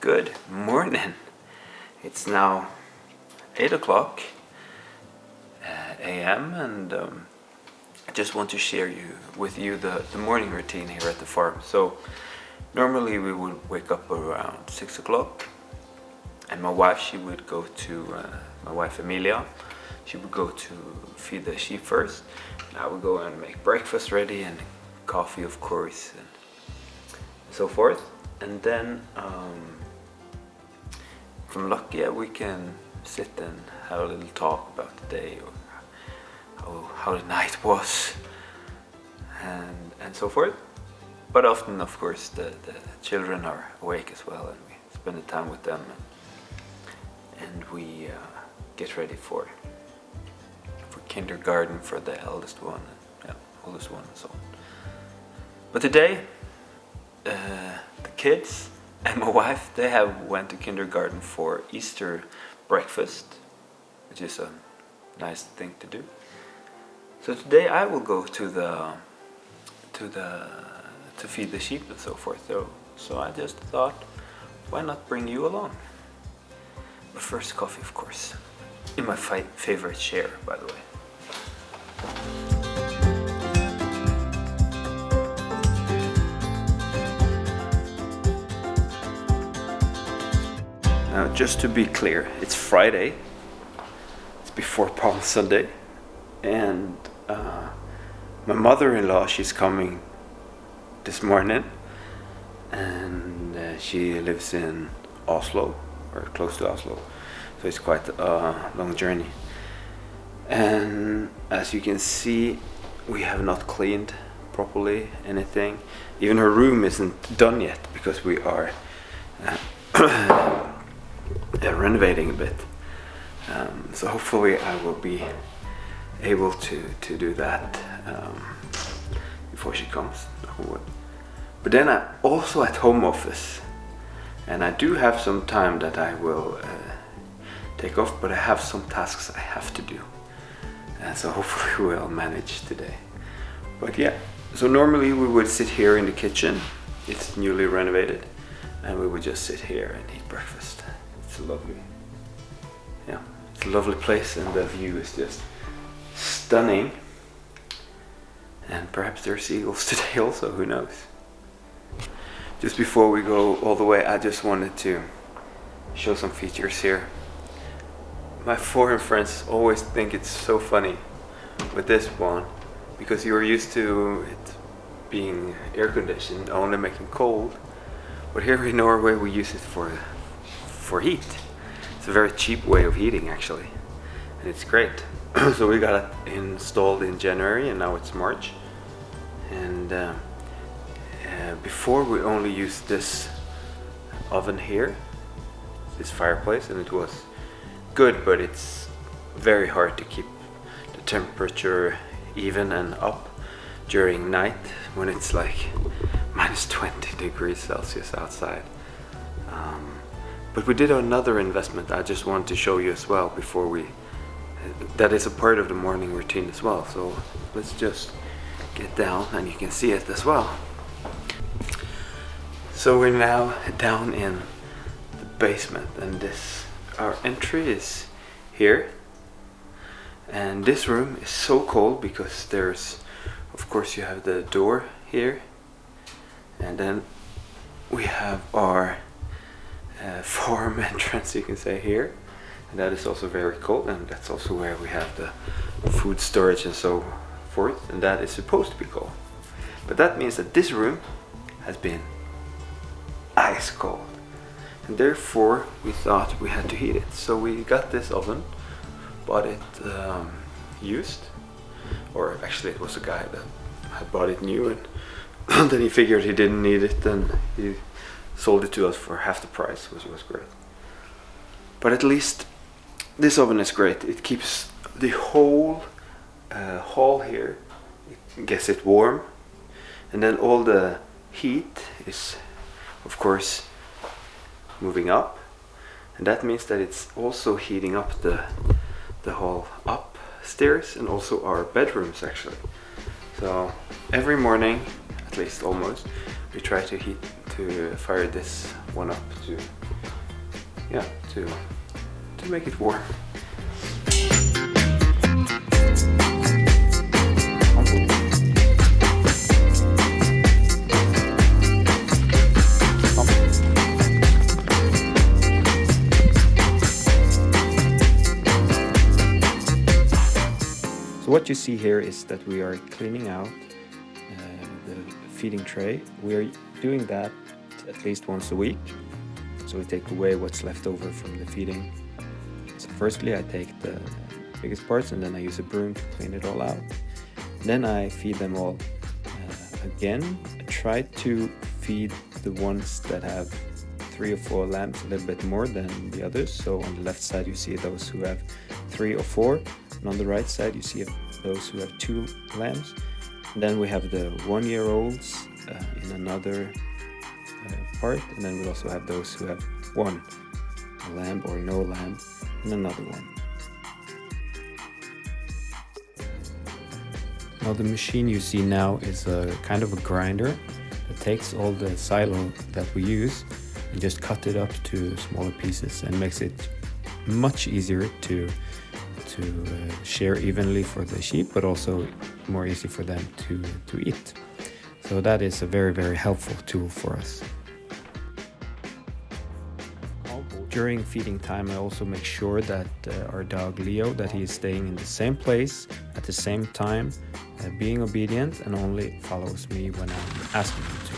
Good morning. It's now 8 o'clock a.m. and I just want to share with you the morning routine here at the farm. So normally we would wake up around 6 o'clock and my wife Emilia, she would go to feed the sheep first. And I would go and make breakfast ready and coffee, of course, and so forth. And then from luck, we can sit and have a little talk about the day or how the night was and so forth. But often, of course, the children are awake as well, and we spend the time with them, and we get ready for kindergarten for the eldest one and oldest one and so on. But today, the kids and my wife, they went to kindergarten for Easter breakfast, which is a nice thing to do. So today I will go to feed the sheep and so forth. So I just thought, why not bring you along? But first, coffee, of course, in my favorite chair, by the way. Now, just to be clear, it's Friday, it's before Palm Sunday, and my mother-in-law, she's coming this morning, and she lives in Oslo, or close to Oslo, so it's quite a long journey. And as you can see, we have not cleaned properly anything. Even her room isn't done yet because we are renovating a bit, so hopefully I will be able to do that before she comes. But then I'm also at home office, and I do have some time that I will take off, but I have some tasks I have to do, so hopefully we'll manage today. But so normally we would sit here in the kitchen. It's newly renovated, and we would just sit here and eat breakfast. It's a lovely place, and the view is just stunning. And perhaps there are seagulls today also, who knows. Just before we go all the way, I just wanted to show some features here. My foreign friends always think it's so funny with this one, because you're used to it being air conditioned, only making cold. But here in Norway we use it for heat. It's a very cheap way of heating, actually, and it's great. So we got it installed in January, and now it's March. And before we only used this oven here, this fireplace, and it was good, but it's very hard to keep the temperature even and up during night when it's like minus 20 degrees Celsius outside. But we did another investment I just wanted to show you as well before that is a part of the morning routine as well. So let's just get down and you can see it as well. So we're now down in the basement, and our entry is here. And this room is so cold because of course you have the door here, and then we have our farm entrance, you can say, here, and that is also very cold, and that's also where we have the food storage and so forth, and that is supposed to be cold. But that means that this room has been ice cold, and therefore we thought we had to heat it. So we got this oven, bought it used, or actually it was a guy that had bought it new, and then he figured he didn't need it, and he sold it to us for half the price, which was great. But at least this oven is great. It keeps the whole hall here, it gets it warm, and then all the heat is, of course, moving up, and that means that it's also heating up the whole upstairs and also our bedrooms, actually. So every morning, at least almost, we try to fire this one up to yeah, to make it warm. So what you see here is that we are cleaning out the feeding tray. We are doing that at least once a week. So we take away what's left over from the feeding. So firstly I take the biggest parts and then I use a broom to clean it all out. Then I feed them all again. I try to feed the ones that have 3 or 4 lambs a little bit more than the others. So on the left side you see those who have 3 or 4, and on the right side you see those who have 2 lambs. And then we have the 1-year-olds in another part, and then we also have those who have 1 lamb or no lamb in another one. Now the machine you see now is a kind of a grinder that takes all the silo that we use and just cut it up to smaller pieces and makes it much easier to share evenly for the sheep, but also more easy for them to eat. So that is a very, very helpful tool for us. During feeding time I also make sure that our dog Leo, that he is staying in the same place at the same time, being obedient and only follows me when I'm asking him to.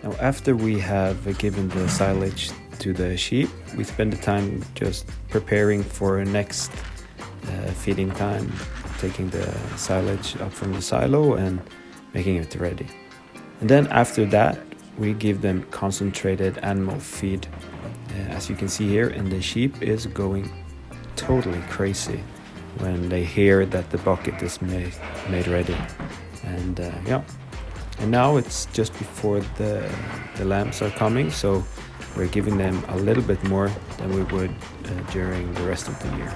Now after we have given the silage to the sheep, we spend the time just preparing for next feeding time, taking the silage up from the silo and making it ready. And then after that we give them concentrated animal feed, as you can see here, and the sheep is going totally crazy when they hear that the bucket is made ready. And yeah, and now it's just before the lambs are coming, so we're giving them a little bit more than we would during the rest of the year.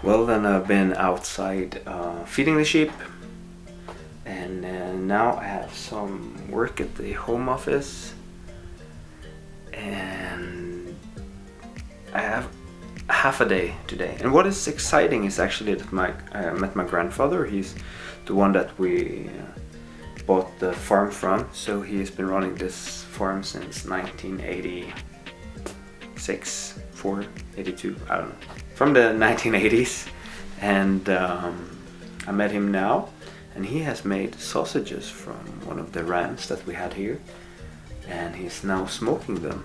Well, then I've been outside feeding the sheep, and now I have some work at the home office, and I have half a day today. And what is exciting is actually that I met my grandfather. He's the one that we bought the farm from, so he's been running this farm since 1986, 4, 82, I don't know, from the 1980s. And I met him now, and he has made sausages from one of the rams that we had here, and he's now smoking them.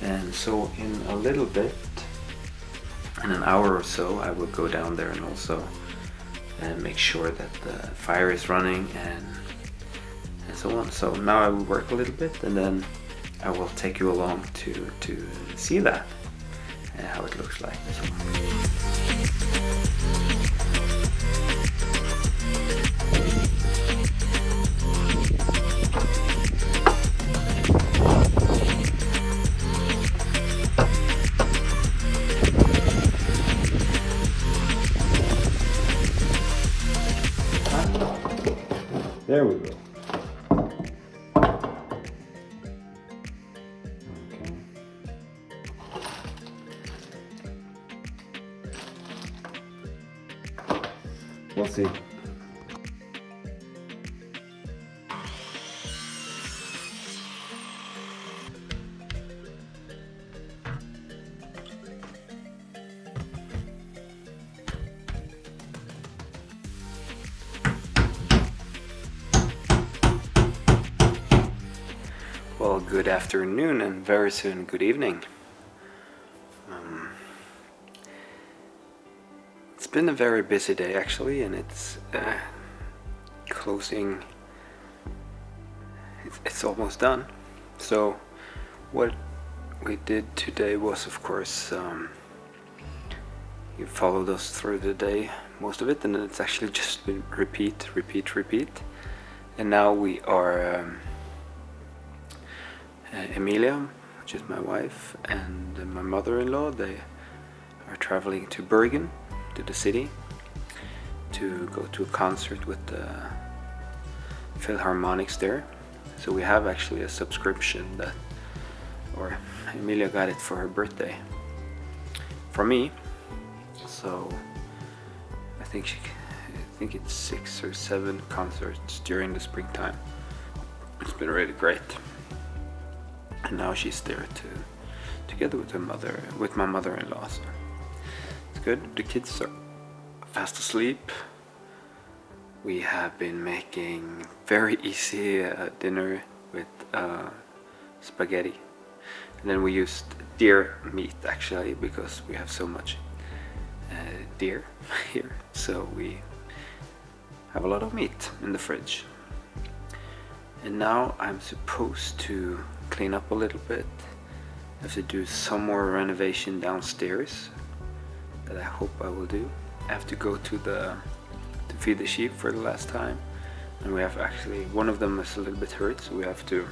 And so in a little bit, in an hour or so, I will go down there and also make sure that the fire is running and so on. So now I will work a little bit, and then I will take you along to see that and how it looks like. There we go. Okay. We'll see. Well, good afternoon and very soon good evening. It's been a very busy day actually, and it's closing. It's almost done. So what we did today was, of course, you followed us through the day, most of it, and it's actually just been repeat. And now we are Emilia, which is my wife, and my mother-in-law, they are traveling to Bergen, to the city, to go to a concert with the Philharmonics there. So we have actually a subscription that, or Emilia got it for her birthday from me. So I think it's 6 or 7 concerts during the springtime. It's been really great. And now she's there together with my mother-in-law. So it's good. The kids are fast asleep. We have been making very easy dinner with spaghetti. And then we used deer meat actually, because we have so much deer here. So we have a lot of meat in the fridge. And now I'm supposed to clean up a little bit. I have to do some more renovation downstairs that I hope I will do. I have to go to feed the sheep for the last time, and we have actually, one of them is a little bit hurt, so we have to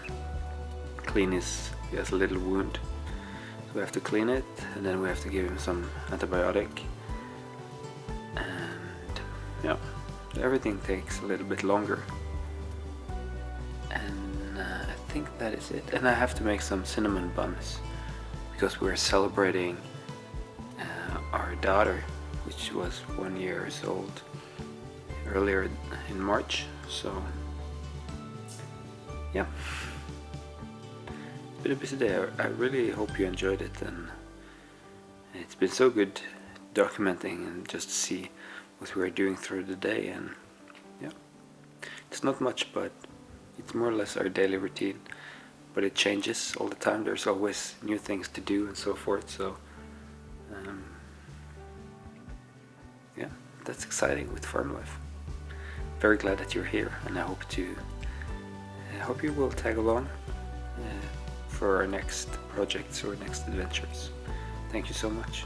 clean he has a little wound, so we have to clean it, and then we have to give him some antibiotic, and yeah, everything takes a little bit longer. And I think that is it. And I have to make some cinnamon buns because we're celebrating our daughter, which was 1 year old, earlier in March. So yeah, it's been a busy day. I really hope you enjoyed it, and it's been so good documenting and just to see what we are doing through the day. And yeah, it's not much, but it's more or less our daily routine, but it changes all the time. There's always new things to do and so forth. So yeah, that's exciting with farm life. Very glad that you're here, and I hope you will tag along for our next projects or next adventures. Thank you so much.